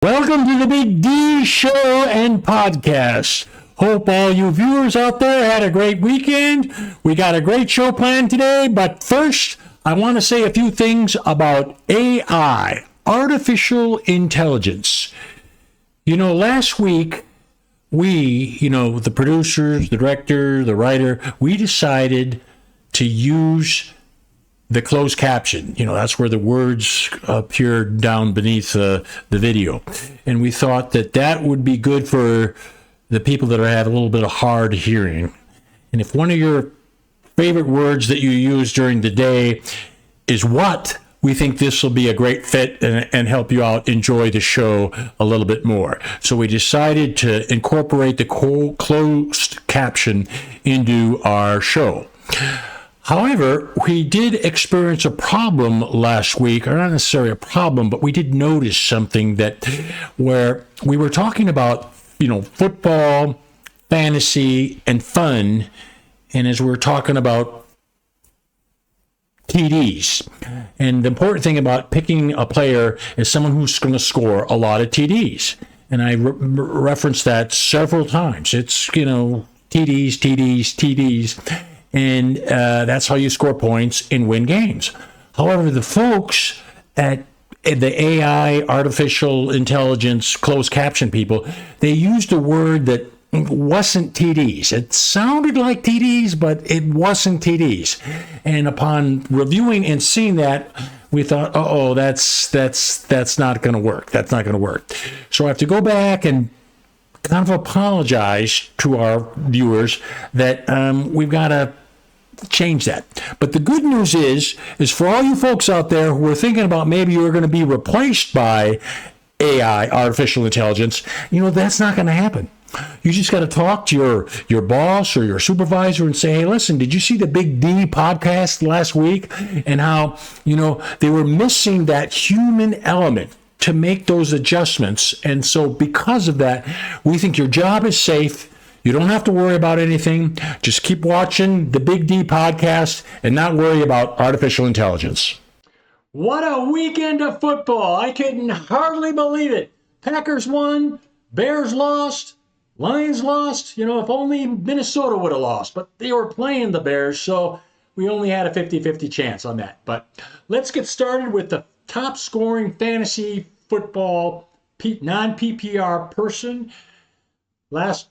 Welcome to the Big D Show and Podcast. Hope all you viewers out there had a great weekend. We got a great show planned today, but first, I want to say a few things about AI, artificial intelligence. Last week, the producers, the director, the writer, we decided to use the closed caption. That's where the words appear down beneath the video. And we thought that would be good for the people that have a little bit of hard hearing. And if one of your favorite words that you use during the day is what, we think this will be a great fit and help you out enjoy the show a little bit more. So we decided to incorporate the closed caption into our show. However, we did experience a problem last week, or not necessarily a problem, but we did notice something where we were talking about, football, fantasy, and fun, and as we were talking about TDs. And the important thing about picking a player is someone who's going to score a lot of TDs. And I referenced that several times. It's, TDs. And that's how you score points and win games. However, the folks at the AI, artificial intelligence, closed caption people, they used a word that wasn't TDs. It sounded like TDs, but it wasn't TDs. And upon reviewing and seeing that, we thought, that's not going to work. That's not going to work. So I have to go back and kind of apologize to our viewers that we've got to change that. But the good news is for all you folks out there who are thinking about maybe you're going to be replaced by AI, artificial intelligence, that's not going to happen. You just got to talk to your boss or your supervisor and say, hey, listen, did you see the Big D podcast last week and how, they were missing that human element to make those adjustments. And so because of that, we think your job is safe. You don't have to worry about anything. Just keep watching the Big D podcast and not worry about artificial intelligence. What a weekend of football. I couldn't hardly believe it. Packers won, Bears lost, Lions lost. If only Minnesota would have lost, but they were playing the Bears, so we only had a 50-50 chance on that. But let's get started with the top scoring fantasy football non-PPR person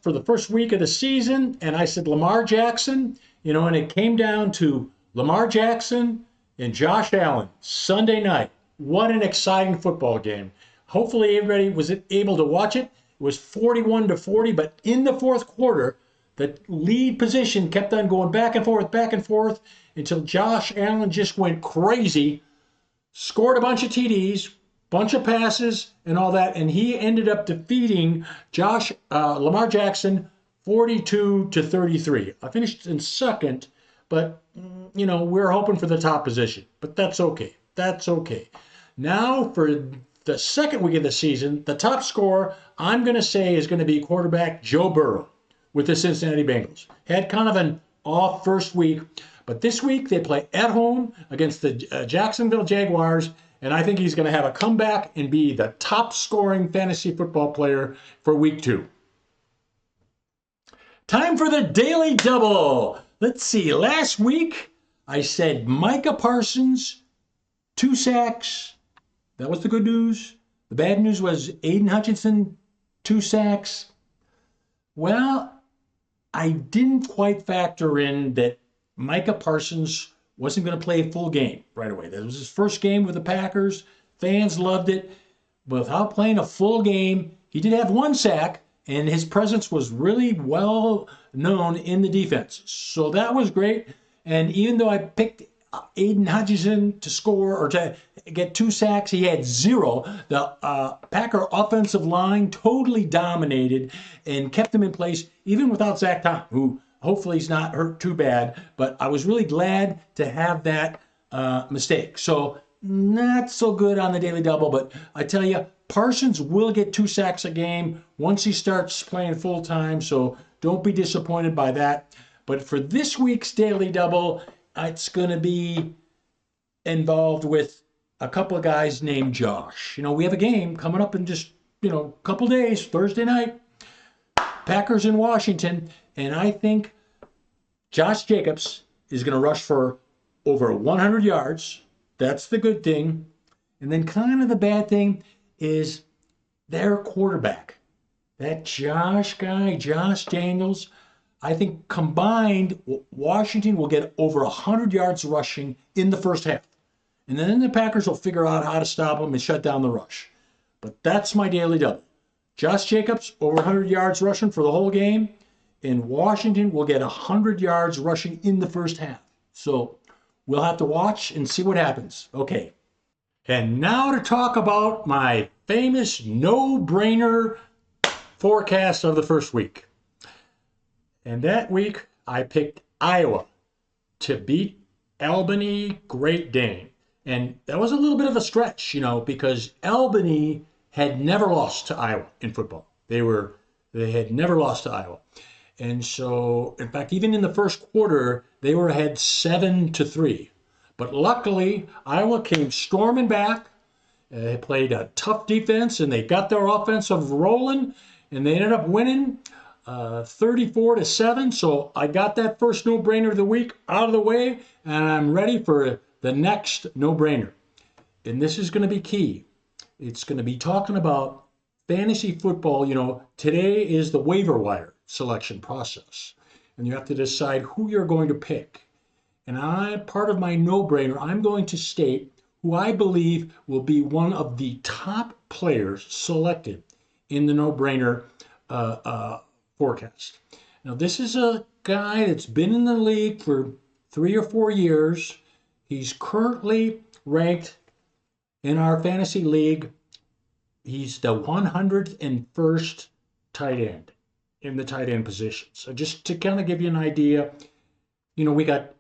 for the first week of the season, and I said Lamar Jackson, and it came down to Lamar Jackson and Josh Allen Sunday night. What an exciting football game. Hopefully everybody was able to watch it. It was 41-40, but in the fourth quarter, the lead position kept on going back and forth until Josh Allen just went crazy, scored a bunch of TDs, bunch of passes and all that, and he ended up defeating Lamar Jackson 42-33. I finished in second, but we're hoping for the top position, but that's okay. Now for the second week of the season, the top scorer I'm going to say is going to be quarterback Joe Burrow with the Cincinnati Bengals. Had kind of an off first week, but this week they play at home against the Jacksonville Jaguars. And I think he's going to have a comeback and be the top scoring fantasy football player for week 2. Time for the Daily Double. Let's see. Last week, I said Micah Parsons, 2 sacks. That was the good news. The bad news was Aiden Hutchinson, 2 sacks. Well, I didn't quite factor in that Micah Parsons wasn't going to play a full game right away. That was his first game with the Packers. Fans loved it. But without playing a full game, he did have 1 sack, and his presence was really well known in the defense. So that was great. And even though I picked Aiden Hutchinson to score or to get 2 sacks, he had 0. The Packer offensive line totally dominated and kept him in place, even without Zach Tom, who hopefully he's not hurt too bad, but I was really glad to have that mistake. So not so good on the Daily Double, but I tell you, Parsons will get 2 sacks a game once he starts playing full time, so don't be disappointed by that. But for this week's Daily Double, it's going to be involved with a couple of guys named Josh. We have a game coming up in just couple days, Thursday night, Packers in Washington, and I think Josh Jacobs is going to rush for over 100 yards. That's the good thing. And then kind of the bad thing is their quarterback. That Josh Daniels, I think combined, Washington will get over 100 yards rushing in the first half. And then the Packers will figure out how to stop them and shut down the rush. But that's my daily double. Josh Jacobs, over 100 yards rushing for the whole game. And Washington will get 100 yards rushing in the first half. So we'll have to watch and see what happens. Okay. And now to talk about my famous no-brainer forecast of the first week. And that week, I picked Iowa to beat Albany Great Dane. And that was a little bit of a stretch, because Albany had never lost to Iowa in football. They had never lost to Iowa. And so, in fact, even in the first quarter, they were ahead 7-3. But luckily, Iowa came storming back. They played a tough defense, and they got their offensive rolling, and they ended up winning 34-7. So I got that first no-brainer of the week out of the way, and I'm ready for the next no-brainer. And this is going to be key. It's going to be talking about fantasy football. Today is the waiver wire selection process, and you have to decide who you're going to pick. And part of my no-brainer, I'm going to state who I believe will be one of the top players selected in the no-brainer forecast. Now, this is a guy that's been in the league for 3 or 4 years. He's currently ranked in our fantasy league. He's the 101st tight end in the tight end position. So just to kind of give you an idea, we got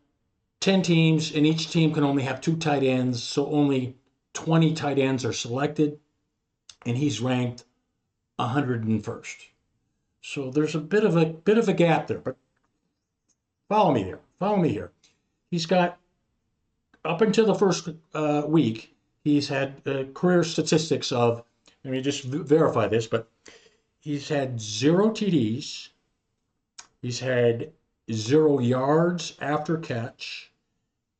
10 teams, and each team can only have 2 tight ends, so only 20 tight ends are selected, and he's ranked 101st. So there's a bit of a gap there, but follow me here. He's got, up until the first week, he's had career statistics of, let me just verify this, but he's had 0 TDs, he's had 0 yards after catch.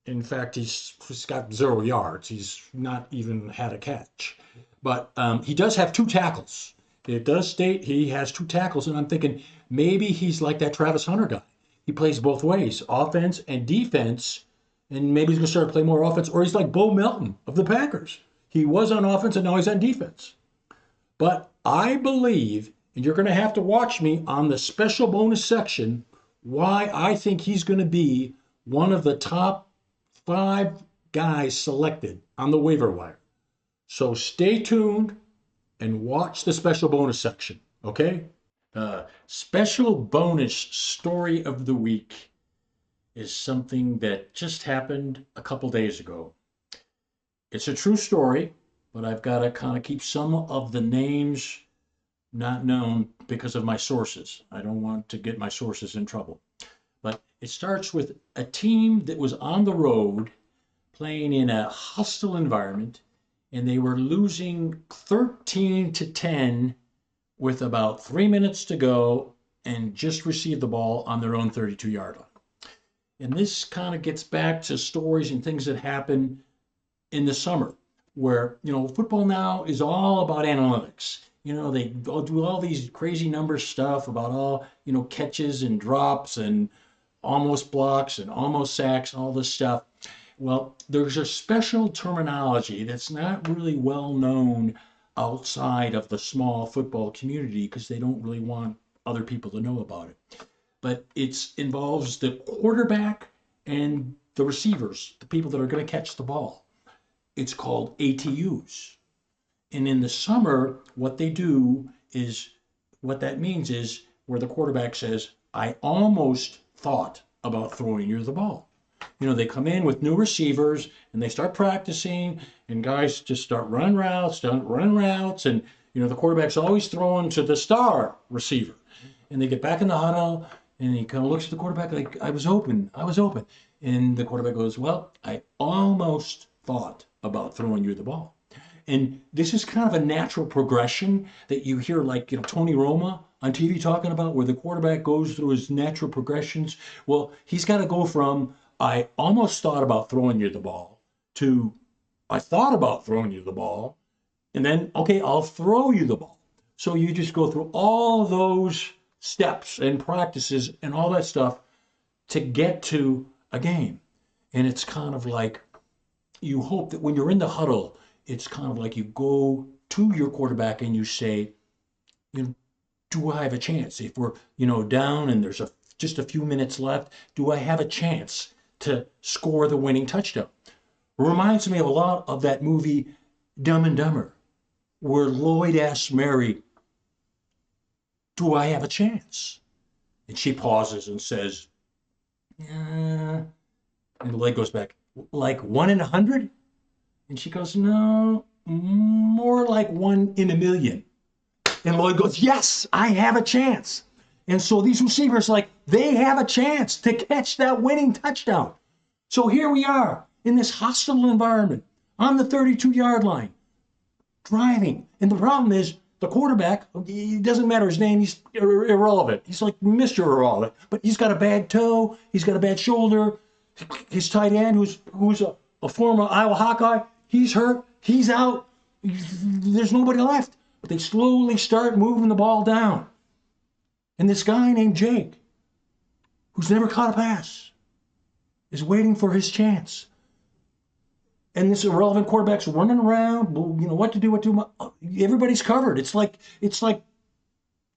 In fact, he's got 0 yards. He's not even had a catch. But he does have 2 tackles. It does state he has 2 tackles, and I'm thinking maybe he's like that Travis Hunter guy. He plays both ways, offense and defense, and maybe he's going to start to play more offense, or he's like Bo Melton of the Packers. He was on offense, and now he's on defense. But I believe, and you're going to have to watch me on the special bonus section, why I think he's going to be one of the top 5 guys selected on the waiver wire. So stay tuned and watch the special bonus section, okay? Special bonus story of the week is something that just happened a couple days ago. It's a true story, but I've got to kind of keep some of the names not known because of my sources. I don't want to get my sources in trouble. But it starts with a team that was on the road playing in a hostile environment, and they were losing 13-10 with about 3 minutes to go and just received the ball on their own 32-yard line. And this kind of gets back to stories and things that happen in the summer where, football now is all about analytics. They do all these crazy number stuff about all, catches and drops and almost blocks and almost sacks and all this stuff. Well, there's a special terminology that's not really well known outside of the small football community because they don't really want other people to know about it. But it involves the quarterback and the receivers, the people that are going to catch the ball. It's called ATUs. And in the summer, what they do is, what that means is where the quarterback says, I almost thought about throwing you the ball. They come in with new receivers and they start practicing, and guys just start running routes, and the quarterback's always throwing to the star receiver. And they get back in the huddle, and he kind of looks at the quarterback like, I was open. And the quarterback goes, well, I almost thought about throwing you the ball. And this is kind of a natural progression that you hear, like, Tony Roma on TV talking about, where the quarterback goes through his natural progressions. Well, he's got to go from, I almost thought about throwing you the ball, to, I thought about throwing you the ball, and then, okay, I'll throw you the ball. So you just go through all those steps and practices and all that stuff to get to a game. And it's kind of like, you hope that when you're in the huddle, it's kind of like you go to your quarterback and you say, do I have a chance? If we're, down and there's just a few minutes left, do I have a chance to score the winning touchdown? It reminds me of a lot of that movie Dumb and Dumber, where Lloyd asks Mary, do I have a chance? And she pauses and says, yeah. And Lloyd goes back, like 1 in 100? And she goes, no, more like 1 in a million. And Lloyd goes, yes, I have a chance. And so these receivers, they have a chance to catch that winning touchdown. So here we are in this hostile environment on the 32-yard line, driving. And the problem is, the quarterback, it doesn't matter his name, he's irrelevant. He's like Mr. Irrelevant. But he's got a bad toe, he's got a bad shoulder. His tight end, who's a former Iowa Hawkeye, he's hurt, he's out. There's nobody left. But they slowly start moving the ball down. And this guy named Jake, who's never caught a pass, is waiting for his chance. And this irrelevant quarterback's running around, what to do. Everybody's covered. It's like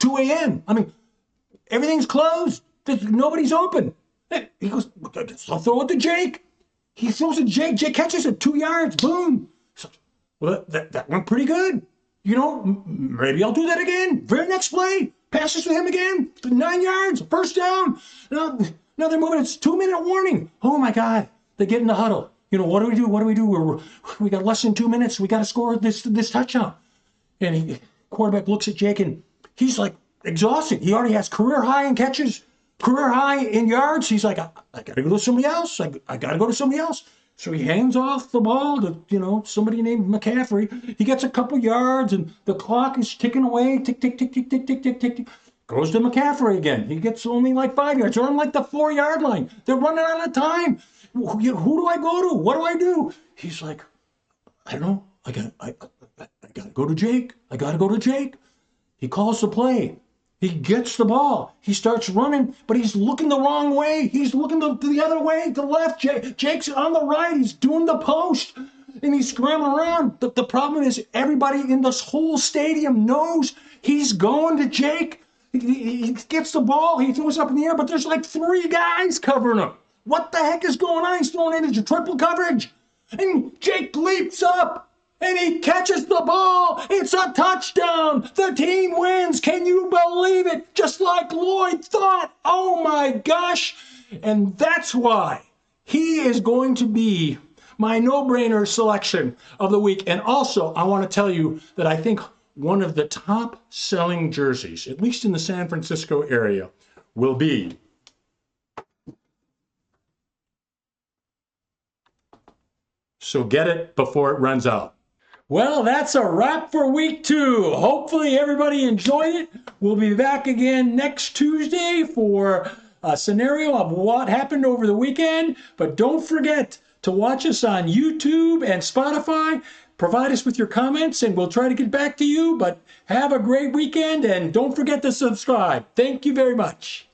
2 a.m. I mean, everything's closed. Nobody's open. He goes, I'll throw it to Jake. He throws it to Jake. Jake catches it 2 yards. Boom. So, well, that went pretty good. Maybe I'll do that again. Very next play. Passes to him again. 9 yards. First down. Now they're moving. It's 2-minute warning. Oh, my God. They get in the huddle. What do we do? What do we do? We got less than 2 minutes. We got to score this touchdown. And quarterback looks at Jake, and he's like exhausted. He already has career high in catches, career high in yards. He's like, I got to go to somebody else. I got to go to somebody else. So he hands off the ball to, somebody named McCaffrey. He gets a couple yards, and the clock is ticking away. Tick, tick, tick, tick, tick, tick, tick, tick. Goes to McCaffrey again. He gets only like 5 yards. They're on like the 4-yard line. They're running out of time. Who do I go to? What do I do? He's like, I don't know. I got to go to Jake. I got to go to Jake. He calls the play. He gets the ball. He starts running, but he's looking the wrong way. He's looking the other way, to the left. Jake's on the right. He's doing the post, and he's scrambling around. The problem is, everybody in this whole stadium knows he's going to Jake. He gets the ball. He throws it up in the air, but there's like 3 guys covering him. What the heck is going on? He's throwing into triple coverage. And Jake leaps up and he catches the ball. It's a touchdown. The team wins. Can you believe it? Just like Lloyd thought. Oh my gosh. And that's why he is going to be my no-brainer selection of the week. And also, I want to tell you that I think one of the top selling jerseys, at least in the San Francisco area, will be so get it before it runs out. Well, that's a wrap for week 2. Hopefully everybody enjoyed it. We'll be back again next Tuesday for a scenario of what happened over the weekend. But don't forget to watch us on YouTube and Spotify. Provide us with your comments and we'll try to get back to you. But have a great weekend and don't forget to subscribe. Thank you very much.